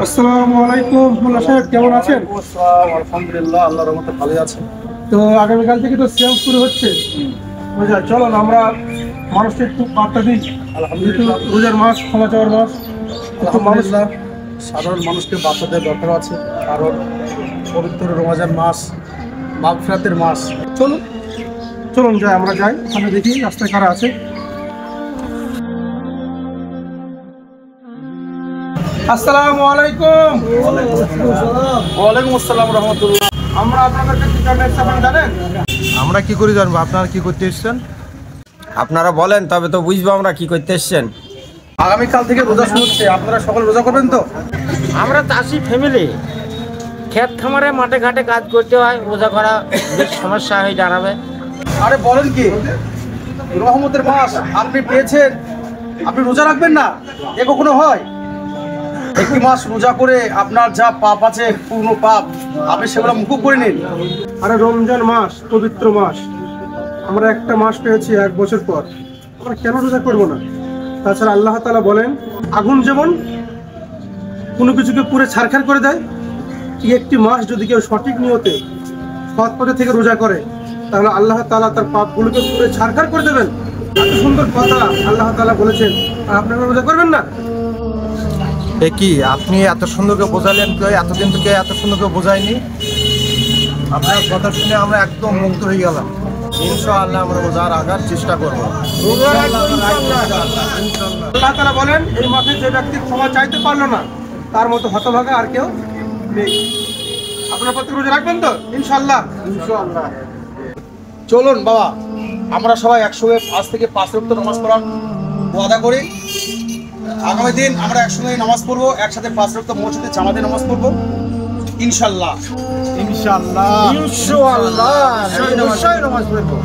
আসসালামু আলাইকুম মোল্লা সাহেব, কেমন আছেন? আলহামদুলিল্লাহ, আল্লাহর রহমতে ভালো আছে। তো আগামীকাল থেকে তো সিয়াম শুরু হচ্ছে, বুঝা চলো না আমরা মানুষকে একটু বার্তা দিই। আলহামদুলিল্লাহ, রোজার মাস, ক্ষমা চাওয়ার মাস, একটু মানুষ আলহামদুলিল্লাহ সাধারণ মানুষকে বার্তা দেওয়ার দরকার আছে, কারণ পবিত্র রমজান মাস, মাগফিরাতের মাস। চলুন চলুন যাই, আমরা যাই, ওখানে দেখি রাস্তায় কারা আছে। আসসালামু আলাইকুম। ওয়ালাইকুম আসসালাম রহমতুল্লাহ। আমরা আপনাদের কাছে জানেন আমরা কি করে জানবো আপনারা কি করতে এসেছেন? আপনারা বলেন, তবে তো বুঝবো আমরা কি করতে এসছেন। আগামীকাল থেকে রোজা শুরু হচ্ছে, আপনারা সকল রোজা করবেন তো? আমরা চাষি ফ্যামিলি, ক্ষেত খামারে মাঠে ঘাটে কাজ করতে হয়, রোজা করা বেশ সমস্যা হয়ে দাঁড়াবে। আরে বলেন কি, রহমতের মাস আপনি পেয়েছেন, আপনি রোজা রাখবেন না? এ কখনো হয়? একটি মাস রোজা করে আপনার যা পাপ আছে, পূর্ণ পাপ, আপনি সেগুলো মুকুব করে নিন। আরে রমজান মাস, পবিত্র মাস, আমরা একটা মাস পেয়েছি 1 বছর পর, আমরা কেন রোজা করবো না? তাছাড়া আল্লাহ তাআলা বলেন, আগুন যেমন কোনো কিছুকে পুরো ছারখার করে দেয়, ঠিক একটি মাস যদি কেউ সঠিক নিয়তে সৎ পথে থেকে রোজা করে, তাহলে আল্লাহ তাআলা তার পাপগুলোকে পুরো ছারখার করে দেবেন। এত সুন্দর কথা আল্লাহ তাআলা বলেছেন, আর আপনারা রোজা করবেন না? এ কি আপনি এত সুন্দর করে বোঝালেন, কেউ এতদিন থেকে এত সুন্দর করে বোঝায়নি। আপনার কথা শুনে আমরা একদম মুগ্ধ হয়ে গেলাম। ইনশাআল্লাহ আমরা রোজা রাখার চেষ্টা করবো। আল্লাহ তাআলা বলেন, এই মাসে যে ব্যক্তি ক্ষমা চাইতে পারলো না, তার মতো হতভাগা আর কেউ নেই। আপনারা প্রত্যেক রোজা রাখবেন তো ইনশাআল্লাহ? ইনশাআল্লাহ। চলুন বাবা, আমরা সবাই একসঙ্গে আজ থেকে 5 ওয়াক্ত নামাজ পড়ার ওয়াদা করি। আগামী দিন আমরা একসঙ্গে নামাজ পড়বো, একসাথে 5 ওয়াক্ত মসজিদে জামাতে নামাজ পড়বো ইনশাআল্লাহ। ইনশাআল্লাহ, ইনশাআল্লাহ, অবশ্যই নামাজ পড়বো।